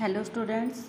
Hello students,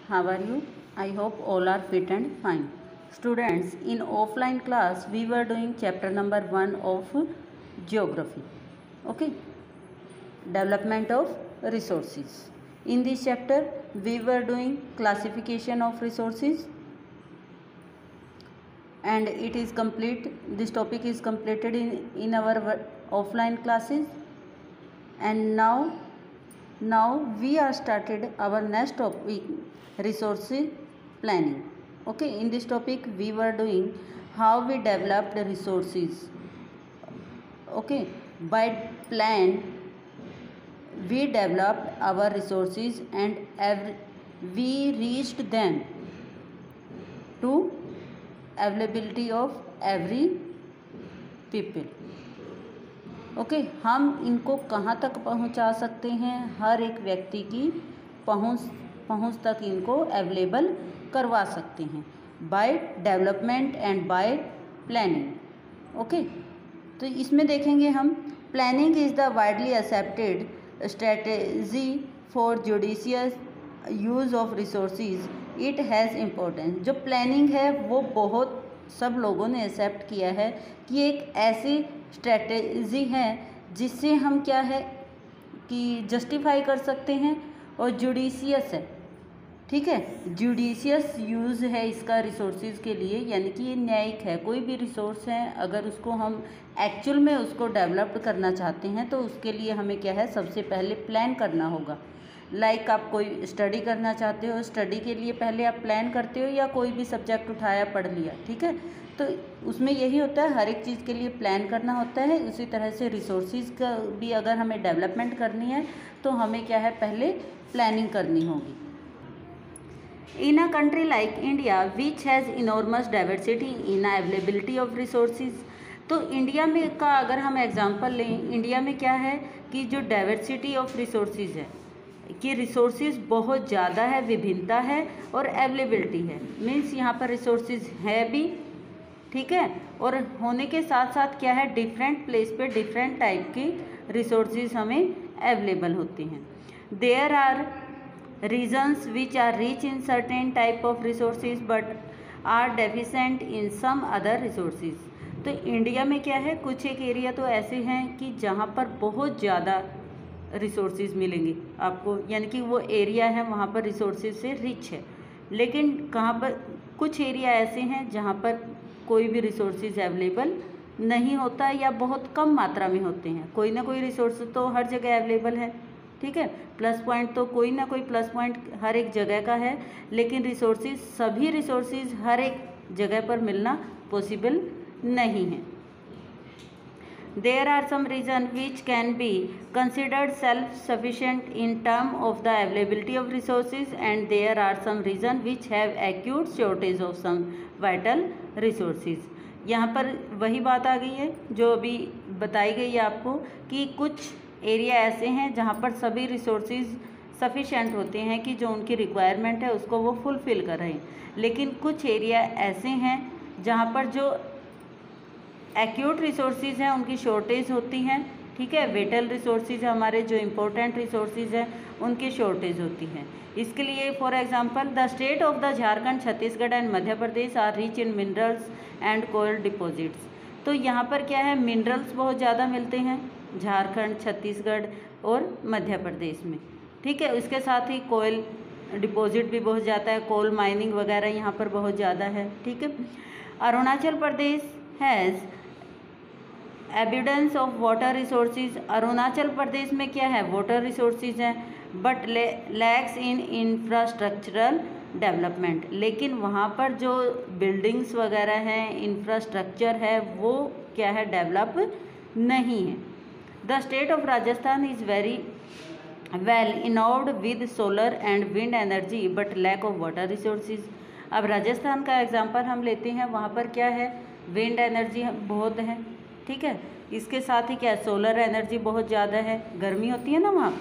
how are you? I hope all are fit and fine. Students, in offline class we were doing chapter number 1 of geography. Okay, development of resources. In this chapter we were doing classification of resources and it is complete. This topic is completed in our offline classes, and now we are started our next topic, resources planning. Okay, in this topic we were doing how we developed the resources. Okay, by plan we developed our resources and we reached them to availability of every people. Okay हम इनको कहाँ तक पहुँचा सकते हैं? हर एक व्यक्ति की पहुँच तक इनको अवेलेबल करवा सकते हैं by development and bye planning. Okay, तो इसमें देखेंगे हम planning is the widely accepted strategy for judicious use of resources. It has importance. जो प्लानिंग है वो बहुत सब लोगों ने एक्सेप्ट किया है कि एक ऐसी स्ट्रेटेजी है जिससे हम क्या है कि जस्टिफाई कर सकते हैं और जुडिशियस है. ठीक है, जुडिशियस यूज़ है इसका रिसोर्सेज के लिए, यानी कि ये न्यायिक है. कोई भी रिसोर्स है अगर उसको हम एक्चुअल में उसको डेवलप करना चाहते हैं तो उसके लिए हमें क्या है, सबसे पहले प्लान करना होगा. लाइक आप कोई स्टडी करना चाहते हो, स्टडी के लिए पहले आप प्लान करते हो, या कोई भी सब्जेक्ट उठाया पढ़ लिया. ठीक है, तो उसमें यही होता है, हर एक चीज़ के लिए प्लान करना होता है. उसी तरह से रिसोर्सेज का भी अगर हमें डेवलपमेंट करनी है तो हमें क्या है, पहले प्लानिंग करनी होगी. In a country like India which has enormous diversity in availability of resources. तो इंडिया में का अगर हम एग्जांपल लें, इंडिया में क्या है कि जो डाइवर्सिटी ऑफ रिसोर्सेज है कि रिसोर्सेज बहुत ज़्यादा है, विभिन्नता है और अवेलेबिलिटी है. मीन्स यहाँ पर रिसोर्सेज है भी, ठीक है, और होने के साथ साथ क्या है, डिफरेंट प्लेस पे डिफरेंट टाइप की रिसोर्सेज हमें अवेलेबल होती हैं. There are regions which are rich in certain type of resources but are deficient in some other resources. तो इंडिया में क्या है, कुछ एक एरिया तो ऐसे हैं कि जहाँ पर बहुत ज़्यादा रिसोर्सेज मिलेंगे आपको, यानी कि वो एरिया है वहाँ पर रिसोर्सेज से रिच है. लेकिन कहाँ पर कुछ एरिया ऐसे हैं जहाँ पर कोई भी रिसोर्सेज अवेलेबल नहीं होता या बहुत कम मात्रा में होते हैं. कोई ना कोई रिसोर्स तो हर जगह अवेलेबल है. ठीक है, प्लस पॉइंट तो कोई ना कोई प्लस पॉइंट हर एक जगह का है, लेकिन सभी रिसोर्सेज हर एक जगह पर मिलना पॉसिबल नहीं है. There are some reasons which can be considered self-sufficient in terms of the availability of resources, and there are some reasons which have acute shortage of some vital resources. यहाँ पर वही बात आ गई है जो अभी बताई गई है आपको कि कुछ एरिया ऐसे हैं जहाँ पर सभी रिसोर्सेज सफिशेंट होते हैं कि जो उनकी रिक्वायरमेंट है उसको वो फुलफ़िल कर रहे हैं. लेकिन कुछ एरिया ऐसे हैं जहाँ पर जो एक्यूट रिसोर्सेज हैं उनकी शॉर्टेज होती हैं. ठीक है, विटल रिसोर्सेज हमारे जो इम्पोर्टेंट रिसोर्सेज हैं उनकी शॉर्टेज होती हैं. इसके लिए for example the state of the Jharkhand, Chhattisgarh and Madhya Pradesh are rich in minerals and coal deposits. तो यहाँ पर क्या है, मिनरल्स बहुत ज़्यादा मिलते हैं झारखंड, छत्तीसगढ़ और मध्य प्रदेश में. ठीक है, उसके साथ ही कोयल डिपॉजिट भी बहुत ज़्यादा है, कोल माइनिंग वगैरह यहाँ पर बहुत ज़्यादा है. ठीक है, Arunachal Pradesh has abundance of water resources. Arunachal Pradesh में क्या है, वाटर रिसोर्सेज हैं, but lacks in infrastructural development. लेकिन वहाँ पर जो बिल्डिंग्स वगैरह हैं, इंफ्रास्ट्रक्चर है, वो क्या है, डेवलप नहीं है. The state of Rajasthan is very well endowed with solar and wind energy but lack of water resources. अब राजस्थान का एग्जांपल हम लेते हैं, वहाँ पर क्या है, विंड एनर्जी बहुत है. ठीक है, इसके साथ ही क्या है, सोलर एनर्जी बहुत ज़्यादा है. गर्मी होती है ना वहाँ,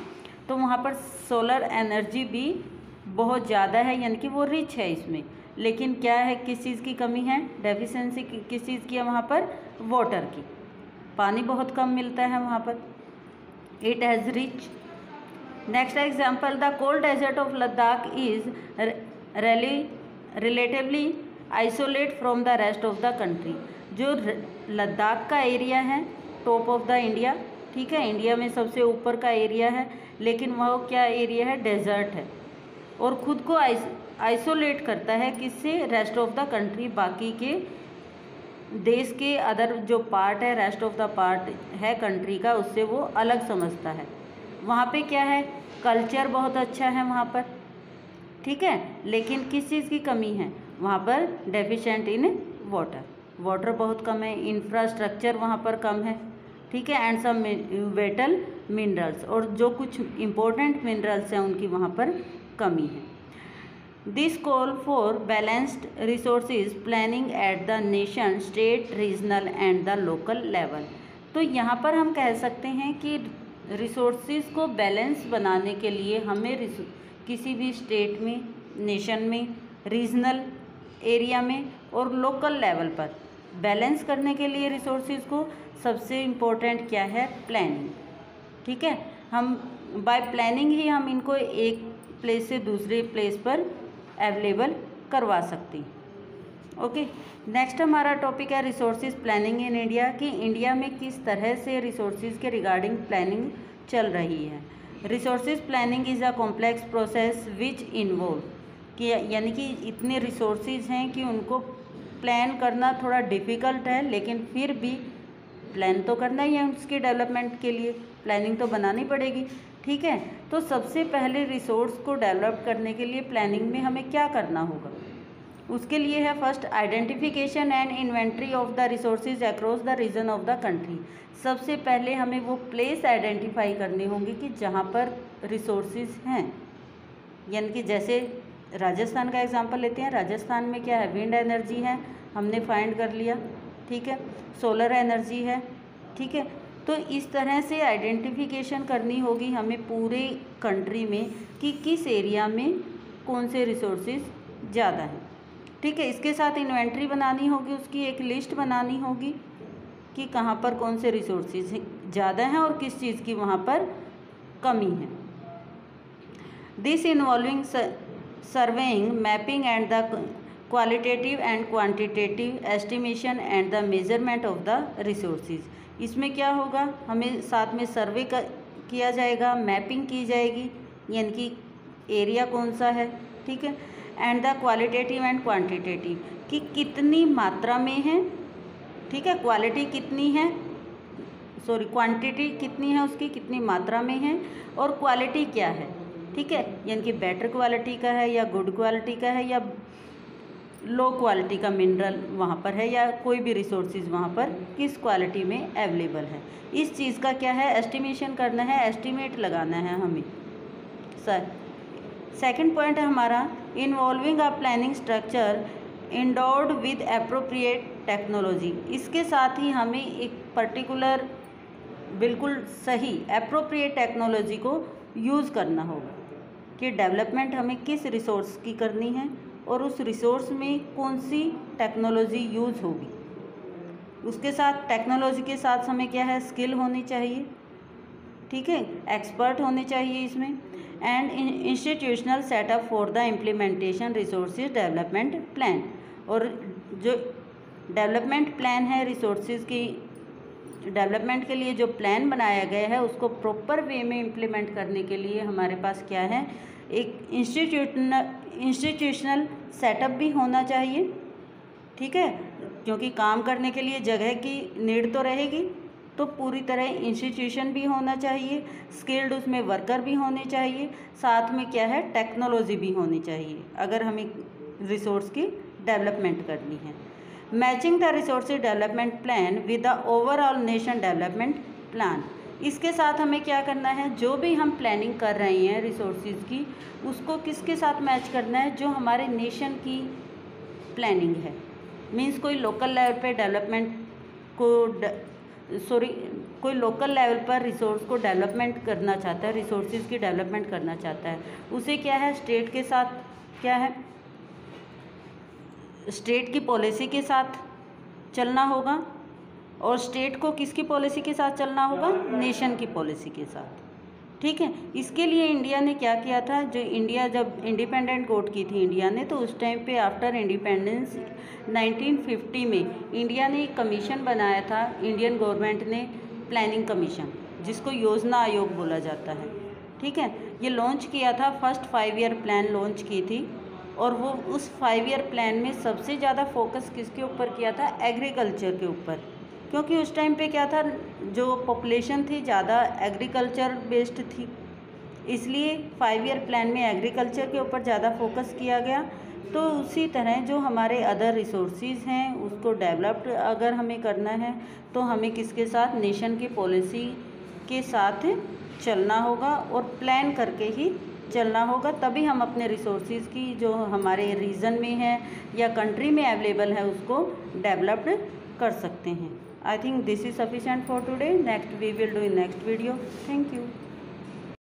तो वहाँ पर सोलर एनर्जी भी बहुत ज़्यादा है, यानी कि वो रिच है इसमें. लेकिन क्या है, किस चीज़ की कमी है, डेफिशिएंसी किस चीज़ की है वहाँ पर, वाटर की. पानी बहुत कम मिलता है वहाँ पर. It has rich next example, the cold desert of Ladakh is relatively isolate from the rest of the country. जो लद्दाख का एरिया है, टॉप ऑफ द इंडिया, ठीक है, इंडिया में सबसे ऊपर का एरिया है, लेकिन वह क्या एरिया है, डेजर्ट है, और ख़ुद को आइसोलेट करता है किससे, रेस्ट ऑफ द कंट्री, बाकी के देश के अदर जो पार्ट है, रेस्ट ऑफ द पार्ट है कंट्री का, उससे वो अलग समझता है। वहाँ पे क्या है, कल्चर बहुत अच्छा है वहाँ पर, ठीक है, लेकिन किस चीज़ की कमी है वहाँ पर, डेफिशिएंट इन वाटर बहुत कम है, इंफ्रास्ट्रक्चर वहाँ पर कम है, ठीक है, एंड सम वेटल मिनरल्स, और जो कुछ इम्पोर्टेंट मिनरल्स हैं उनकी वहाँ पर कमी है। This call for balanced resources planning at the nation, state, regional and the local level. तो यहाँ पर हम कह सकते हैं कि रिसोर्सेज को बैलेंस बनाने के लिए हमें किसी भी स्टेट में, नेशन में, रीजनल एरिया में और लोकल लेवल पर बैलेंस करने के लिए रिसोर्सेज को सबसे इम्पोर्टेंट क्या है, प्लानिंग, ठीक है। हम बाय प्लानिंग ही हम इनको एक प्लेस से दूसरे प्लेस पर अवेलेबल करवा सकते हैं। ओके, नेक्स्ट हमारा टॉपिक है रिसोर्सेज प्लानिंग इन इंडिया, कि इंडिया में किस तरह से रिसोर्सेज के रिगार्डिंग प्लानिंग चल रही है। Resources planning is a complex process which involve, कि यानी कि इतने रिसोर्सेज हैं कि उनको प्लान करना थोड़ा डिफ़िकल्ट है, लेकिन फिर भी प्लान तो करना ही है, उसके डेवलपमेंट के लिए प्लानिंग तो बनानी पड़ेगी, ठीक है। तो सबसे पहले रिसोर्स को डेवलप करने के लिए प्लानिंग में हमें क्या करना होगा, उसके लिए है first identification and inventory of the resources across the region of the country. सबसे पहले हमें वो प्लेस आइडेंटिफाई करने होंगे कि जहाँ पर रिसोर्सेज हैं, यानी कि जैसे राजस्थान का एग्जांपल लेते हैं, राजस्थान में क्या है, विंड एनर्जी है, हमने फाइंड कर लिया, ठीक है, सोलर एनर्जी है, ठीक है। तो इस तरह से आइडेंटिफिकेशन करनी होगी हमें पूरे कंट्री में कि किस एरिया में कौन से रिसोर्सेज ज़्यादा हैं, ठीक है। इसके साथ इन्वेंट्री बनानी होगी, उसकी एक लिस्ट बनानी होगी कि कहाँ पर कौन से रिसोर्सेज ज़्यादा हैं और किस चीज़ की वहाँ पर कमी है। This involving surveying, mapping and the qualitative and quantitative estimation and the measurement of the resources. इसमें क्या होगा, हमें साथ में सर्वे किया जाएगा, मैपिंग की जाएगी, यानी कि एरिया कौन सा है, ठीक है, and the qualitative and quantitative, कि कितनी मात्रा में है, ठीक है, क्वालिटी कितनी है, सॉरी क्वांटिटी कितनी है उसकी, कितनी मात्रा में है, और क्वालिटी क्या है, ठीक है, यानी कि बेटर क्वालिटी का है या गुड क्वालिटी का है या लो क्वालिटी का मिनरल वहाँ पर है, या कोई भी रिसोर्सेज वहाँ पर किस क्वालिटी में अवेलेबल है। इस चीज़ का क्या है, एस्टिमेशन करना है, एस्टिमेट लगाना है हमें। सर सेकंड पॉइंट है हमारा involving a planning structure endured with appropriate technology. इसके साथ ही हमें एक पर्टिकुलर बिल्कुल सही एप्रोप्रिएट टेक्नोलॉजी को यूज़ करना होगा कि डेवलपमेंट हमें किस रिसोर्स की करनी है और उस रिसोर्स में कौन सी टेक्नोलॉजी यूज़ होगी। उसके साथ टेक्नोलॉजी के साथ हमें क्या है, स्किल होनी चाहिए, ठीक है, एक्सपर्ट होने चाहिए इसमें, and institutional setup for the implementation resources development plan. और जो डेवलपमेंट प्लान है, रिसोर्सेज की डेवलपमेंट के लिए जो प्लान बनाया गया है उसको प्रॉपर वे में इम्प्लीमेंट करने के लिए हमारे पास क्या है, एक इंस्टीट्यूशनल सेटअप भी होना चाहिए, ठीक है, क्योंकि काम करने के लिए जगह की नीड तो रहेगी, तो पूरी तरह इंस्टीट्यूशन भी होना चाहिए, स्किल्ड उसमें वर्कर भी होने चाहिए, साथ में क्या है, टेक्नोलॉजी भी होनी चाहिए अगर हमें रिसोर्स की डेवलपमेंट करनी है। Matching the resources development plan with the overall nation development plan. इसके साथ हमें क्या करना है, जो भी हम प्लानिंग कर रहे हैं रिसोर्सेज की, उसको किसके साथ मैच करना है, जो हमारे नेशन की प्लानिंग है। मीन्स कोई लोकल लेवल पे डेवलपमेंट को कोई लोकल लेवल पर रिसोर्स को डेवलपमेंट करना चाहता है, रिसोर्सेज की डेवलपमेंट करना चाहता है, उसे क्या है, स्टेट के साथ क्या है, स्टेट की पॉलिसी के साथ चलना होगा, और स्टेट को किसकी पॉलिसी के साथ चलना होगा, नेशन की पॉलिसी के साथ, ठीक है। इसके लिए इंडिया ने क्या किया था, जो इंडिया जब इंडिपेंडेंट गोट की थी इंडिया ने, तो उस टाइम पे आफ्टर इंडिपेंडेंस 1950 में इंडिया ने एक कमीशन बनाया था, इंडियन गवर्नमेंट ने, प्लानिंग कमीशन, जिसको योजना आयोग बोला जाता है। ठीक है, ये लॉन्च किया था, फर्स्ट 5 ईयर प्लान लॉन्च की थी, और वो उस 5 ईयर प्लान में सबसे ज़्यादा फोकस किसके ऊपर किया था, एग्रीकल्चर के ऊपर, क्योंकि उस टाइम पे क्या था, जो पॉपुलेशन थी ज़्यादा एग्रीकल्चर बेस्ड थी, इसलिए 5 ईयर प्लान में एग्रीकल्चर के ऊपर ज़्यादा फोकस किया गया। तो उसी तरह जो हमारे अदर रिसोर्सेज हैं उसको डेवलप्ड अगर हमें करना है तो हमें किसके साथ, नेशन की पॉलिसी के साथ चलना होगा और प्लान करके ही चलना होगा, तभी हम अपने रिसोर्सेज की जो हमारे रीजन में है या कंट्री में अवेलेबल है उसको डेवलप्ड कर सकते हैं। I think this is sufficient for today. Next we will do in next video. Thank you.